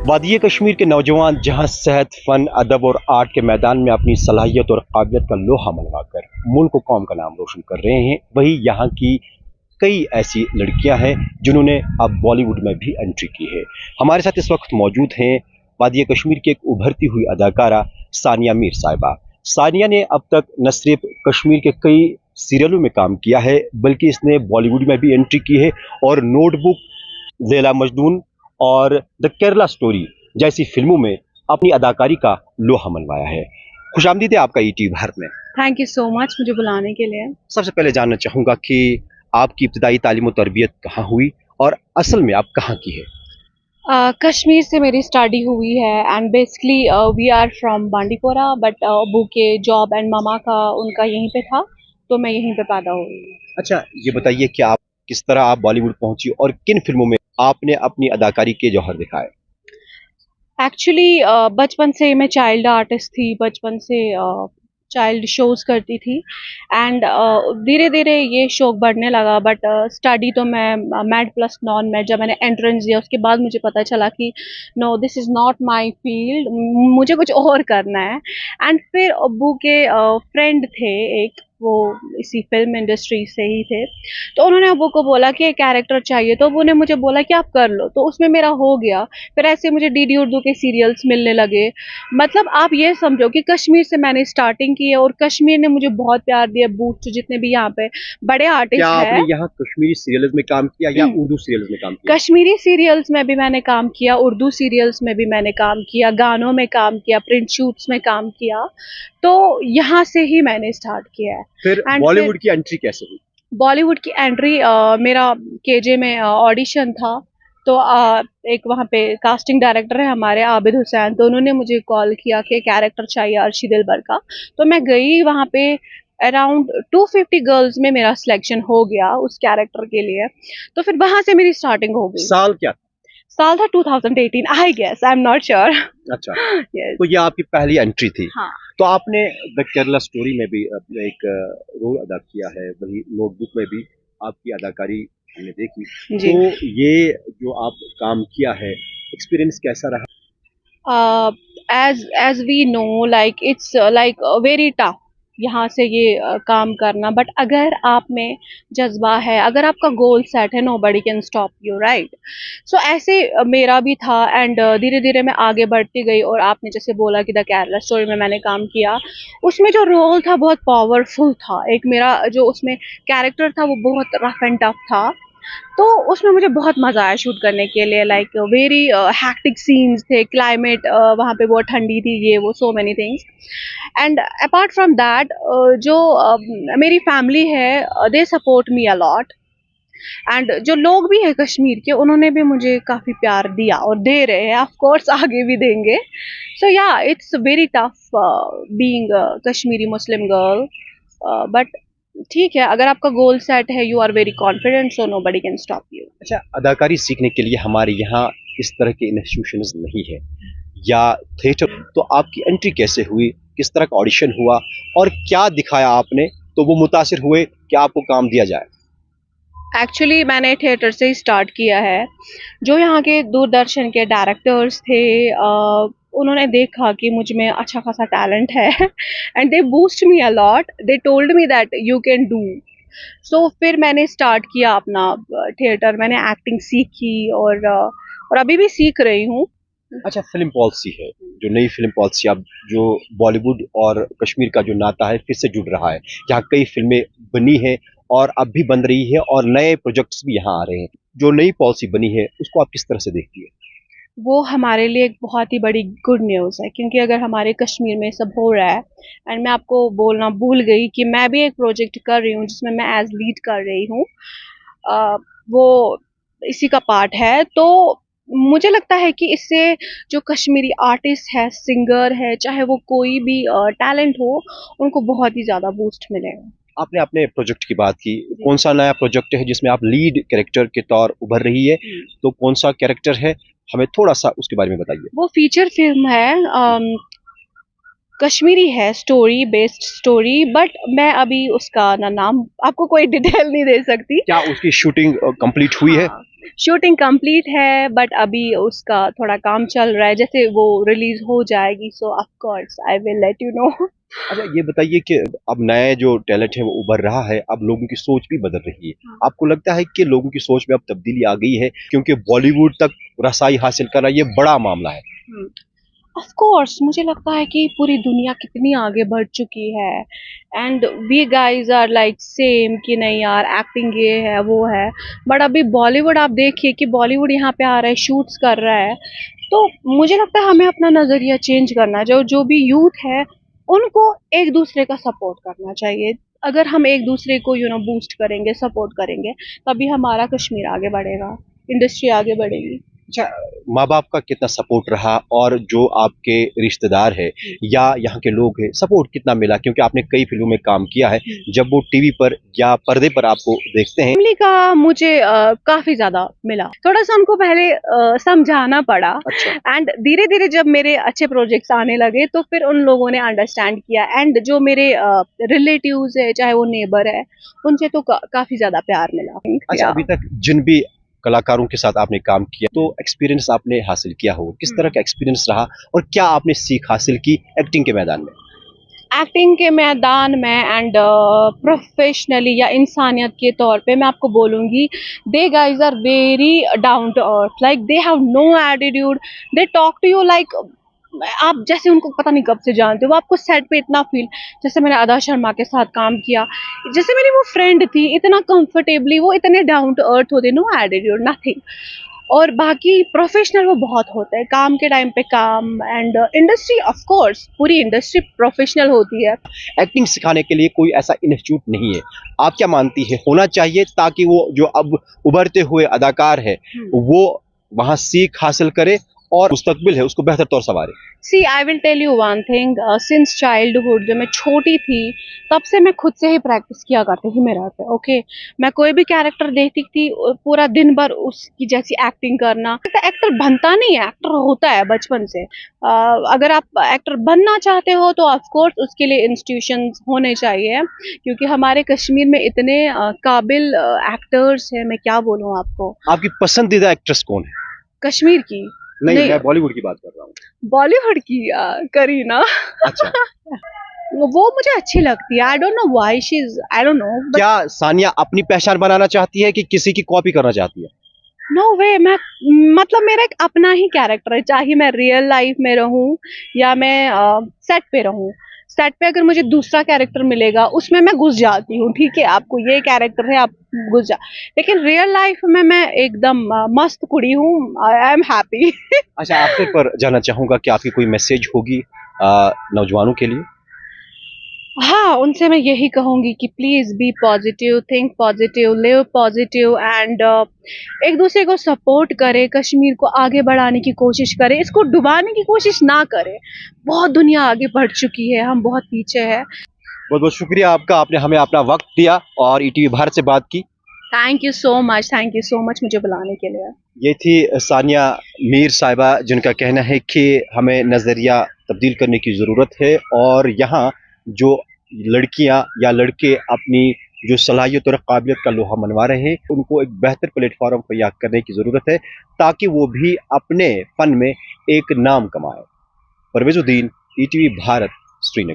वादिय कश्मीर के नौजवान जहां सेहत, फन, अदब और आर्ट के मैदान में अपनी सलाहियत और काबिलियत का लोहा मनवाकर मुल्क को कौम का नाम रोशन कर रहे हैं, वहीं यहाँ की कई ऐसी लड़कियां हैं जिन्होंने अब बॉलीवुड में भी एंट्री की है। हमारे साथ इस वक्त मौजूद हैं वादिय कश्मीर की एक उभरती हुई अदाकारा सानिया मीर साहिबा। सानिया ने अब तक न सिर्फ कश्मीर के कई सीरियलों में काम किया है, बल्कि इसने बॉलीवुड में भी एंट्री की है और नोटबुक, लैला मजनून और द केरला स्टोरी जैसी फिल्मों में अपनी अदाकारी का लोहा मनवाया है। खुशामदीद है आपका ईटीवी भारत में। थैंक यू सो मच मुझे बुलाने के लिए। सबसे पहले जानना चाहूँगा कि आपकी इब्तदाई तालीम और तरबियत कहाँ हुई और असल में आप कहाँ की है? कश्मीर से मेरी स्टडी हुई है and basically we are from Bandipora, but अबू के जॉब एंड मामा का उनका यहीं पे था, तो मैं यहीं पे पैदा हुई। अच्छा, ये बताइए कि आप किस तरह आप बॉलीवुड पहुंची और किन फिल्मों में आपने अपनी अदाकारी के जौहर दिखाए? एक्चुअली बचपन से मैं चाइल्ड आर्टिस्ट थी, बचपन से चाइल्ड शोज करती थी एंड धीरे धीरे ये शौक बढ़ने लगा। बट स्टडी तो मैं मैड प्लस नॉन मैड, जब मैंने एंट्रेंस दिया उसके बाद मुझे पता चला कि no, this is not my field, मुझे कुछ और करना है। एंड फिर अब्बू के फ्रेंड थे एक, वो इसी फिल्म इंडस्ट्री से ही थे, तो उन्होंने अब्बू को बोला कि एक कैरेक्टर चाहिए, तो अब्बू ने मुझे बोला कि आप कर लो, तो उसमें मेरा हो गया। फिर ऐसे मुझे डीडी उर्दू के सीरियल्स मिलने लगे। मतलब आप ये समझो कि कश्मीर से मैंने स्टार्टिंग की है और कश्मीर ने मुझे बहुत प्यार दिया। बूस्ट जितने भी यहाँ पे बड़े क्या आर्टिस्ट आपने हैं, यहाँ कश्मीरी सीरियल्स में काम किया या उर्दू सीरियल्स में काम किया? कश्मीरी सीरियल्स में भी मैंने काम किया, उर्दू सीरियल्स में भी मैंने काम किया, गानों में काम किया, प्रिंट शूट्स में काम किया, तो यहाँ से ही मैंने स्टार्ट किया है। फिर बॉलीवुड की एंट्री कैसे हुई? बॉलीवुड की एंट्री मेरा केजे में ऑडिशन था, तो एक वहाँ पे कास्टिंग डायरेक्टर है हमारे आबिद हुसैन, तो उन्होंने मुझे कॉल किया कि कैरेक्टर चाहिए अर्शी दिलबर का, तो मैं गई वहाँ पे। अराउंड 250 गर्ल्स में मेरा सिलेक्शन हो गया उस कैरेक्टर के लिए, तो फिर वहाँ से मेरी स्टार्टिंग हो गई। साल क्या? साल था 2018, I guess, I am not sure. अच्छा, यस। तो ये आपकी पहली एंट्री थी। हाँ। तो आपने द केरला स्टोरी में भी अपना एक रोल अदा किया है, वही नोटबुक में भी आपकी अदाकारी हमने देखी। जी। तो ये जो आप काम किया है, एक्सपीरियंस कैसा रहा? As we know, like it's like very tough यहाँ से ये काम करना, बट अगर आप में जज्बा है, अगर आपका गोल सेट है, nobody can stop you, right. So ऐसे मेरा भी था एंड धीरे धीरे मैं आगे बढ़ती गई। और आपने जैसे बोला कि द केरला स्टोरी में मैंने काम किया, उसमें जो रोल था बहुत पावरफुल था। एक मेरा जो उसमें कैरेक्टर था वो बहुत रफ एंड टफ था, तो उसमें मुझे बहुत मज़ा आया शूट करने के लिए। लाइक वेरी हैक्टिक सीन्स थे, क्लाइमेट वहाँ पे बहुत ठंडी थी, ये वो so many things. And apart from that जो मेरी फैमिली है, they support me a lot, and जो लोग भी हैं कश्मीर के, उन्होंने भी मुझे काफ़ी प्यार दिया और दे रहे हैं, ऑफ कोर्स आगे भी देंगे। So yeah, it's very tough being Kashmiri Muslim girl, but ठीक है, अगर आपका गोल सेट है, you are very confident, so nobody can stop you. अच्छा, अदाकारी सीखने के लिए हमारे यहाँ इस तरह के इंस्टीट्यूशंस नहीं है या थिएटर, तो आपकी एंट्री कैसे हुई, किस तरह का ऑडिशन हुआ और क्या दिखाया आपने तो वो मुतासिर हुए कि आपको काम दिया जाए? एक्चुअली मैंने थिएटर से ही स्टार्ट किया है। जो यहाँ के दूरदर्शन के डायरेक्टर्स थे, उन्होंने देखा कि मुझ में अच्छा खासा टैलेंट है and they boost me a lot, they told me that you can do. So फिर मैंने स्टार्ट किया अपना थिएटर, मैंने एक्टिंग सीखी और अभी भी सीख रही हूँ। अच्छा, फिल्म पॉलिसी है जो नई फिल्म पॉलिसी, अब जो बॉलीवुड और कश्मीर का जो नाता है फिर से जुड़ रहा है, यहाँ कई फिल्में बनी हैं और अब भी बन रही है और नए प्रोजेक्ट्स भी यहाँ आ रहे हैं। जो नई पॉलिसी बनी है उसको आप किस तरह से देखती है? वो हमारे लिए एक बहुत ही बड़ी गुड न्यूज़ है, क्योंकि अगर हमारे कश्मीर में सब हो रहा है, एंड मैं आपको बोलना भूल गई कि मैं भी एक प्रोजेक्ट कर रही हूँ जिसमें मैं एज लीड कर रही हूँ, वो इसी का पार्ट है। तो मुझे लगता है कि इससे जो कश्मीरी आर्टिस्ट है, सिंगर है, चाहे वो कोई भी टैलेंट हो, उनको बहुत ही ज़्यादा बूस्ट मिलेगा। आपने अपने प्रोजेक्ट की बात की, कौन सा नया प्रोजेक्ट है जिसमें आप लीड कैरेक्टर के तौर उभर रही है, तो कौन सा कैरेक्टर है, हमें थोड़ा सा उसके बारे में बताइए। वो फीचर फिल्म है, कश्मीरी है, स्टोरी बेस्ड स्टोरी, बट मैं अभी उसका नाम आपको कोई डिटेल नहीं दे सकती। क्या उसकी शूटिंग कंप्लीट हुई है? हाँ, शूटिंग कंप्लीट है बट अभी उसका थोड़ा काम चल रहा है, जैसे वो रिलीज हो जाएगी सो of course I will let you know. अच्छा, ये बताइए कि अब नए जो टैलेंट है वो उभर रहा है, अब लोगों की सोच भी बदल रही है। आपको लगता है कि लोगों की सोच में अब तब्दीली आ गई है, क्योंकि बॉलीवुड तक रसाई हासिल करना ये बड़ा मामला है? ऑफ कोर्स मुझे लगता है कि पूरी दुनिया कितनी आगे बढ़ चुकी है and we guys are like same कि नहीं यार एक्टिंग ये है वो है, बट अभी बॉलीवुड आप देखिए कि बॉलीवुड यहाँ पे आ रहा है, शूट्स कर रहा है, तो मुझे लगता है हमें अपना नज़रिया चेंज करना चाहिए। जो भी यूथ है उनको एक दूसरे का सपोर्ट करना चाहिए। अगर हम एक दूसरे को बूस्ट करेंगे, सपोर्ट करेंगे, तभी हमारा कश्मीर आगे बढ़ेगा, इंडस्ट्री आगे बढ़ेगी। अच्छा, माँ-बाप का कितना सपोर्ट रहा और जो आपके रिश्तेदार हैं या यहाँ के लोग हैं, सपोर्ट कितना मिला? क्योंकि आपने कई फ़िल्मों में काम किया है, जब वो टीवी पर या पर्दे पर आपको देखते हैं। फैमिली का मुझे काफ़ी ज़्यादा मिला। थोड़ा-सा उनको पहले समझाना पड़ा अच्छा। एंड धीरे-धीरे जब मेरे अच्छे प्रोजेक्ट्स आने लगे तो फिर उन लोगों ने अंडरस्टैंड किया एंड जो मेरे रिलेटिव्स है, चाहे वो नेबर है, उनसे तो काफ़ी ज़्यादा प्यार मिला। अच्छा, या अभी तक जिन भी कलाकारों के साथ आपने काम किया, तो एक्सपीरियंस आपने हासिल किया होगा। किस तरह का एक्सपीरियंस रहा और क्या आपने सीख हासिल की एक्टिंग के मैदान में? एक्टिंग के मैदान में एंड प्रोफेशनली या इंसानियत के तौर पे मैं आपको बोलूँगी, they guys are very down to earth, like they have no attitude, they talk to you like आप जैसे उनको पता नहीं कब से जानते हो। वो आपको सेट पे इतना फ़ील, जैसे मैंने आदा शर्मा के साथ काम किया, जैसे मेरी वो फ्रेंड थी, इतना कंफर्टेबली वो इतने डाउन टू अर्थ होते, नो एटीट्यूड, नथिंग। और बाकी प्रोफेशनल वो बहुत होता है, काम के टाइम पे काम एंड इंडस्ट्री ऑफ कोर्स पूरी इंडस्ट्री प्रोफेशनल होती है। एक्टिंग सिखाने के लिए कोई ऐसा इंस्टीट्यूट नहीं है। आप क्या मानती है होना चाहिए, ताकि वो जो अब उभरते हुए अदाकार है, वो वहाँ सीख हासिल करे और मुस्तकबिल है उसको बेहतर तौर संवारे? See I will tell you one thing, since childhood जब मैं छोटी थी तब से मैं खुद से ही प्रैक्टिस किया करती थी मेरा पे, ओके। मैं कोई भी कैरेक्टर देखती थी पूरा दिन भर उसकी जैसी एक्टिंग करना। एक्टर बनता नहीं है, एक्टर होता है बचपन से। अगर आप एक्टर बनना चाहते हो तो ऑफ कोर्स उसके लिए इंस्टीट्यूशंस होने चाहिए, क्योंकि हमारे कश्मीर में इतने काबिल एक्टर्स हैं, मैं क्या बोलूँ आपको। आपकी पसंदीदा एक्ट्रेस कौन है? कश्मीर की नहीं, नहीं, मैं बॉलीवुड की बात कर रहा हूँ। बॉलीवुड की करीना। अच्छा। वो मुझे अच्छी लगती है, I don't know why she is, I don't know but क्या सानिया अपनी पहचान बनाना चाहती है कि किसी की कॉपी करना चाहती है? नो वे। मैं मतलब मेरा एक अपना ही कैरेक्टर है, चाहे मैं रियल लाइफ में रहूं या मैं सेट पे रहूं। सेट पे अगर मुझे दूसरा कैरेक्टर मिलेगा उसमें मैं घुस जाती हूँ, ठीक है, आपको ये कैरेक्टर है आप घुस जा, लेकिन रियल लाइफ में मैं एकदम मस्त कुड़ी हूँ, आई एम हैप्पी। अच्छा, आखिर पर जानना चाहूँगा कि आपकी कोई मैसेज होगी नौजवानों के लिए? हाँ, उनसे मैं यही कहूँगी कि please be positive, think positive, live positive and एक दूसरे को सपोर्ट करें, कश्मीर को आगे बढ़ाने की कोशिश करें, इसको डुबाने की कोशिश ना करें। बहुत दुनिया आगे बढ़ चुकी है, हम बहुत पीछे हैं। बहुत-बहुत शुक्रिया आपका, आपने हमें अपना वक़्त दिया और ईटीवी भारत से बात की। थैंक यू सो मच मुझे बुलाने के लिए। ये थी सानिया मीर साहिबा, जिनका कहना है कि हमें नज़रिया तब्दील करने की ज़रूरत है और यहाँ जो लड़कियाँ या लड़के अपनी जो सलाहियत और काबिलियत का लोहा मनवा रहे हैं, उनको एक बेहतर प्लेटफ़ॉर्म मुहैया करने की ज़रूरत है, ताकि वो भी अपने फ़न में एक नाम कमाएँ। परवेज़ुद्दीन, ईटीवी भारत, श्रीनगर।